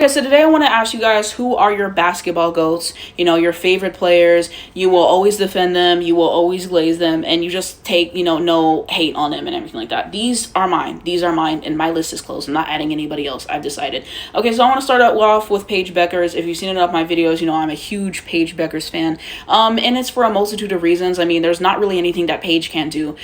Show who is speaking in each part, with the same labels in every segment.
Speaker 1: Okay, so today I want to ask you guys, who are your basketball goats? Your favorite players. You will always defend them, you will always glaze them, and you just take, no hate on them and everything like that. These are mine. These are mine, and my list is closed. I'm not adding anybody else. I've decided. Okay, so I want to start out off with Paige Bueckers. If you've seen enough of my videos, I'm a huge Paige Bueckers fan. And it's for a multitude of reasons. I mean, there's not really anything that Paige can't do.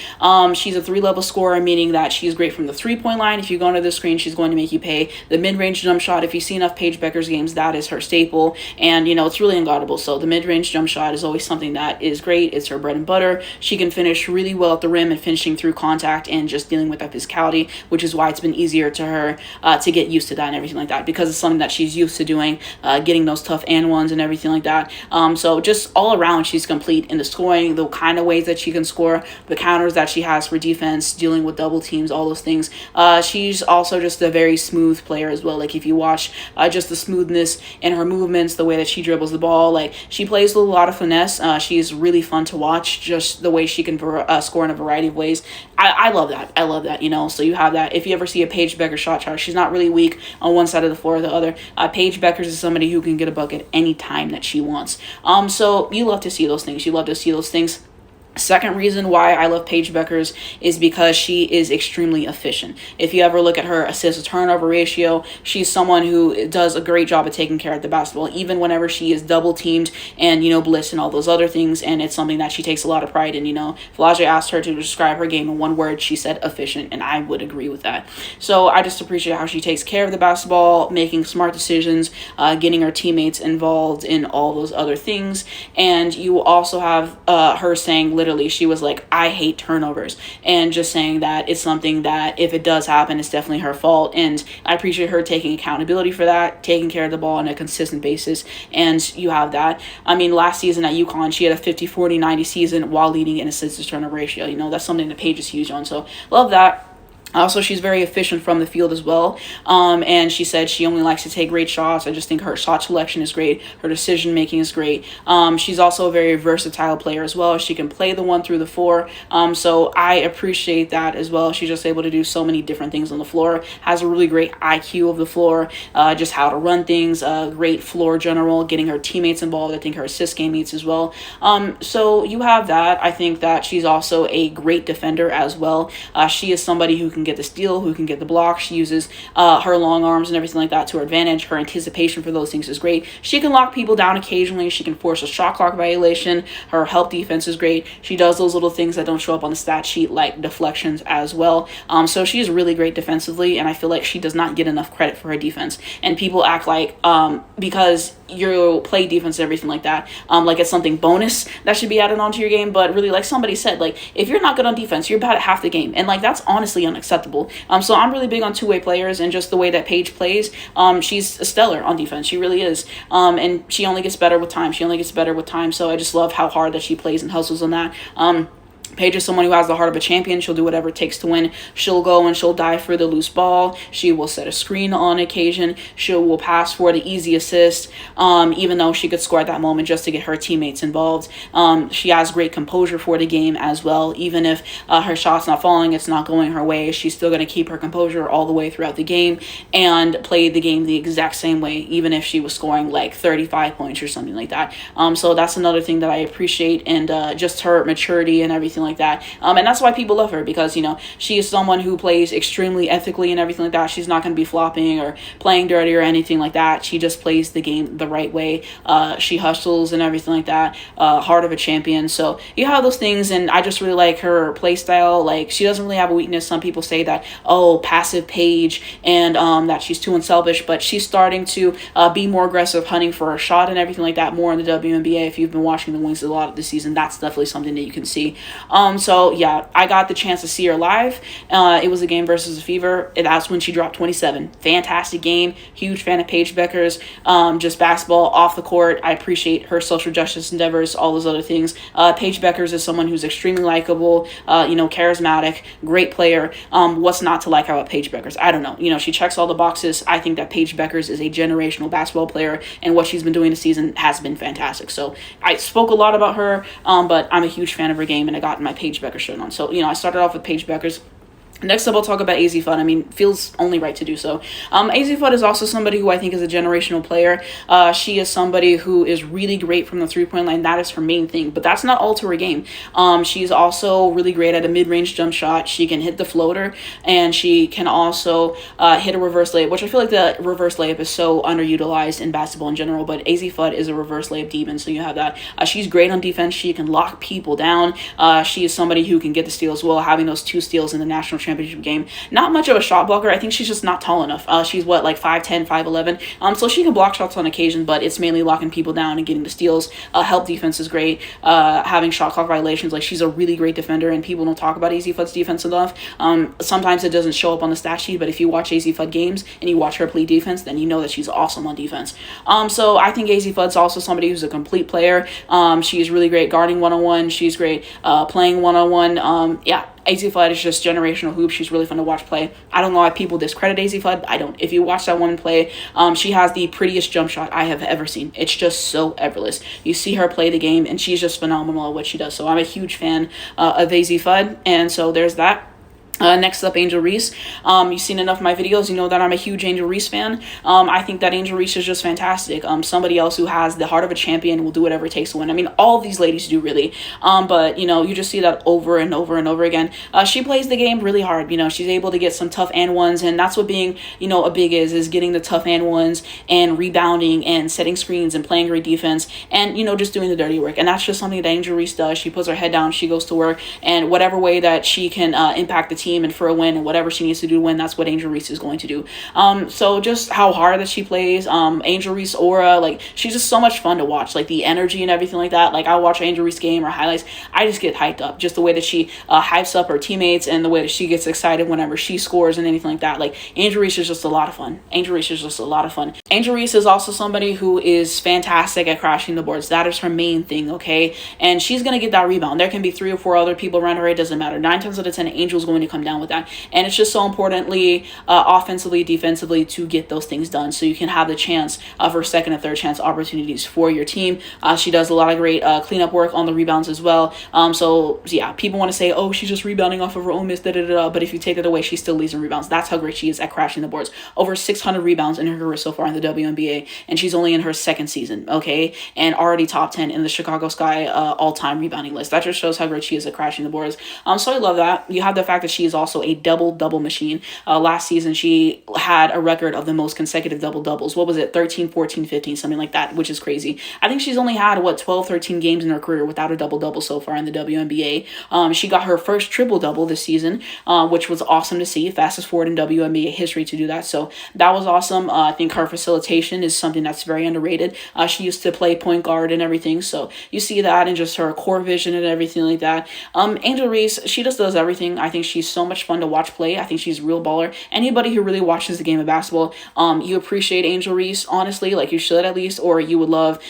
Speaker 1: She's a 3-level scorer, meaning that she's great from the 3-point line. If you go into the screen, she's going to make you pay. The mid-range jump shot, if you see enough Paige Bueckers games, that is her staple, and it's really unguardable. So the mid-range jump shot is always something that is great. It's her bread and butter. She can finish really well at the rim and finishing through contact and just dealing with that physicality, which is why it's been easier to her to get used to that and everything like that, because it's something that she's used to doing, getting those tough and ones and everything like that. So just all around, she's complete in the scoring, the kind of ways that she can score, the counters that she has for defense, dealing with double teams, all those things. She's also just a very smooth player as well. Like if you watch just the smoothness in her movements, the way that she dribbles the ball, like she plays with a lot of finesse. She's really fun to watch, just the way she can score in a variety of ways. I love that. I love that, so you have that. If you ever see a Paige Bueckers shot chart, she's not really weak on one side of the floor or the other. Paige Bueckers is somebody who can get a bucket any time that she wants. So you love to see those things. You love to see those things. Second reason why I love Paige Bueckers is because she is extremely efficient. If you ever look at her assist to turnover ratio, she's someone who does a great job of taking care of the basketball, even whenever she is double teamed and, blitz and all those other things. And it's something that she takes a lot of pride in. Flau'jae asked her to describe her game in one word. She said efficient, and I would agree with that. So I just appreciate how she takes care of the basketball, making smart decisions, getting her teammates involved in all those other things. And you also have her saying, literally, she was like, I hate turnovers, and just saying that it's something that if it does happen, it's definitely her fault. And I appreciate her taking accountability for that, taking care of the ball on a consistent basis. And you have that. I mean, last season at UConn, she had a 50-40-90 season while leading in assists to turnover ratio. That's something that Paige is huge on. So love that. Also, she's very efficient from the field as well. And she said she only likes to take great shots. I just think her shot selection is great. Her decision making is great. She's also a very versatile player as well. She can play the 1 through the 4. So I appreciate that as well. She's just able to do so many different things on the floor. Has a really great IQ of the floor, just how to run things. Great floor general, getting her teammates involved. I think her assist game meets as well. So you have that. I think that she's also a great defender as well. She is somebody who can get the steal, who can get the block. She uses her long arms and everything like that to her advantage. Her anticipation for those things is great. She can lock people down occasionally. She can force a shot clock violation. Her help defense is great. She does those little things that don't show up on the stat sheet, like deflections as well. So she is really great defensively, and I feel like she does not get enough credit for her defense. And people act like because you play defense and everything like that, like it's something bonus that should be added onto your game. But really, like somebody said, like if you're not good on defense, you're bad at half the game, and like that's honestly unacceptable. So I'm really big on two-way players, and just the way that Paige plays, she's stellar on defense. She really is. And she only gets better with time. So I just love how hard that she plays and hustles on that. Paige is someone who has the heart of a champion. She'll do whatever it takes to win. She'll go and she'll die for the loose ball. She will set a screen on occasion. She will pass for the easy assist, even though she could score at that moment just to get her teammates involved. She has great composure for the game as well. Even if her shot's not falling, it's not going her way, she's still going to keep her composure all the way throughout the game and play the game the exact same way, even if she was scoring like 35 points or something like that. So that's another thing that I appreciate, and just her maturity and everything like that. And that's why people love her, because she is someone who plays extremely ethically and everything like that. She's not going to be flopping or playing dirty or anything like that. She just plays the game the right way. She hustles and everything like that. Heart of a champion. So you have those things, and I just really like her play style. Like, she doesn't really have a weakness. Some people say that, passive Paige, and that she's too unselfish, but she's starting to be more aggressive, hunting for a shot and everything like that more in the WNBA. If you've been watching the Wings a lot this season, that's definitely something that you can see. So yeah, I got the chance to see her live. It was a game versus the Fever, and that's when she dropped 27. Fantastic game. Huge fan of Paige Bueckers. Just basketball off the court. I appreciate her social justice endeavors, all those other things. Paige Bueckers is someone who's extremely likable, charismatic, great player. What's not to like about Paige Bueckers? I don't know. She checks all the boxes. I think that Paige Bueckers is a generational basketball player, and what she's been doing this season has been fantastic. So I spoke a lot about her, but I'm a huge fan of her game, and I got my Paige Bueckers shirt on. So, I started off with Paige Bueckers. Next up, I'll talk about AZ Fudd. I mean, feels only right to do so. AZ Fudd is also somebody who I think is a generational player. She is somebody who is really great from the three-point line. That is her main thing, but that's not all to her game. She's also really great at a mid-range jump shot. She can hit the floater, and she can also hit a reverse layup, which I feel like the reverse layup is so underutilized in basketball in general, but AZ Fudd is a reverse layup demon, so you have that. She's great on defense. She can lock people down. She is somebody who can get the steals as well, having those 2 steals in the national championship game. Not much of a shot blocker. I think she's just not tall enough. She's what, like 5'10", 5'11". So she can block shots on occasion, but it's mainly locking people down and getting the steals. Help defense is great. Having shot clock violations, like she's a really great defender, and people don't talk about AZ Fudd's defense enough. Sometimes it doesn't show up on the stat sheet, but if you watch AZ Fudd games and you watch her play defense, then you know that she's awesome on defense. So I think AZ Fudd's also somebody who's a complete player. She is really great guarding one-on-one. She's great playing one-on-one. Yeah, AZ Fudd is just generational hoop. She's really fun to watch play. I don't know why people discredit AZ Fudd. I don't. If you watch that woman play, she has the prettiest jump shot I have ever seen. It's just so effortless. You see her play the game, and she's just phenomenal at what she does. So I'm a huge fan of AZ Fudd, and so there's that. Next up, Angel Reese. You've seen enough of my videos. You know that I'm a huge Angel Reese fan. I think that Angel Reese is just fantastic. Somebody else who has the heart of a champion, will do whatever it takes to win. I mean, all of these ladies do, really. But, you know, you just see that over and over and over again. She plays the game really hard. You know, she's able to get some tough and ones, and that's what being, you know, a big is getting the tough and ones and rebounding and setting screens and playing great defense and, you know, just doing the dirty work. And that's just something that Angel Reese does. She puts her head down, she goes to work, and whatever way that she can impact the team and for a win and whatever she needs to do to win, that's what Angel Reese is going to do. So just how hard that she plays, Angel Reese aura, like she's just so much fun to watch, like the energy and everything like that. Like I watch Angel Reese game or highlights, I just get hyped up, just the way that she hypes up her teammates and the way that she gets excited whenever she scores and anything like that. Like Angel Reese is just a lot of fun. Angel Reese is just a lot of fun. Angel Reese is also somebody who is fantastic at crashing the boards. That is her main thing, okay? And she's going to get that rebound. There can be 3 or 4 other people around her, it doesn't matter. 9 times out of 10, Angel's going to come down with that. And it's just so importantly, offensively, defensively, to get those things done so you can have the chance for second and third chance opportunities for your team. She does a lot of great cleanup work on the rebounds as well. So yeah, people want to say, oh, she's just rebounding off of her own miss, but if you take that away, she still leads in rebounds. That's how great she is at crashing the boards. Over 600 rebounds in her career so far in the WNBA, and she's only in her 2nd season, okay? And already top 10 in the Chicago Sky all-time rebounding list. That just shows how great she is at crashing the boards. So I love that. You have the fact that she is also a double machine. Last season, she had a record of the most consecutive double-doubles. What was it? 13, 14, 15, something like that, which is crazy. I think she's only had, 12, 13 games in her career without a double-double so far in the WNBA. She got her first triple-double this season, which was awesome to see. Fastest forward in WNBA history to do that. So that was awesome. I think her facilitation is something that's very underrated. She used to play point guard and everything. So you see that and just her core vision and everything like that. Angel Reese, she just does everything. I think she's so much fun to watch play. I think she's a real baller. Anybody who really watches the game of basketball, you appreciate Angel Reese, honestly, like you should at least, or you would love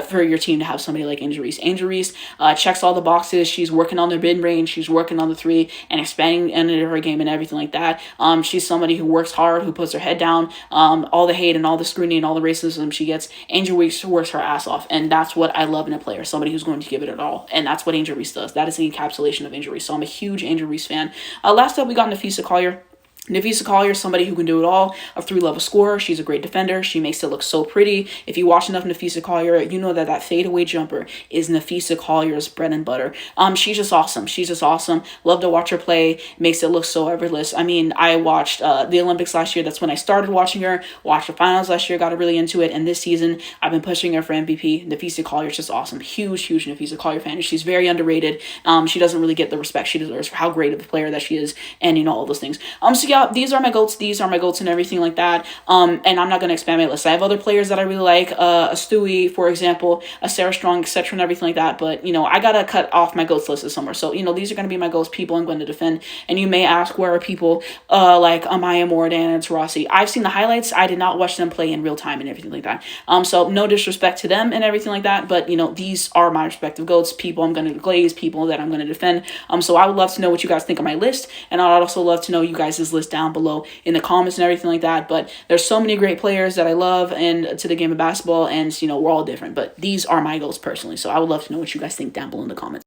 Speaker 1: for your team to have somebody like Angel Reese. Angel Reese checks all the boxes. She's working on the mid-range. She's working on the 3 and expanding into her game and everything like that. She's somebody who works hard, who puts her head down. All the hate and all the scrutiny and all the racism she gets, Angel Reese works her ass off, and that's what I love in a player, somebody who's going to give it all, and that's what Angel Reese does. That is the encapsulation of Angel Reese. So I'm a huge Angel Reese fan. Last up, we got Napheesa Collier. Napheesa Collier is somebody who can do it all. A 3-level scorer. She's a great defender. She makes it look so pretty. If you watch enough Napheesa Collier, you know that fadeaway jumper is Napheesa Collier's bread and butter. She's just awesome. She's just awesome. Love to watch her play. Makes it look so effortless. I mean, I watched the Olympics last year. That's when I started watching her. Watched the finals last year. Got really into it. And this season, I've been pushing her for MVP. Napheesa Collier is just awesome. Huge Napheesa Collier fan. She's very underrated. She doesn't really get the respect she deserves for how great of a player that she is, and you know, all those things. So yeah, these are my goats. These are my goats and everything like that. And I'm not going to expand my list. I have other players that I really like, a Stewie, for example, a Sarah Strong, etc., and everything like that. But, you know, I got to cut off my goats list somewhere. So, you know, these are going to be my goats, people I'm going to defend. And you may ask, where are people like Amaya Mordan and Taurasi? I've seen the highlights. I did not watch them play in real time and everything like that. So no disrespect to them and everything like that. But, you know, these are my respective goats, people I'm going to glaze, people that I'm going to defend. So I would love to know what you guys think of my list. And I'd also love to know you guys' list down below in the comments and everything like that. But there's so many great players that I love and to the game of basketball, and you know, we're all different, but these are my goals personally. So I would love to know what you guys think down below in the comments.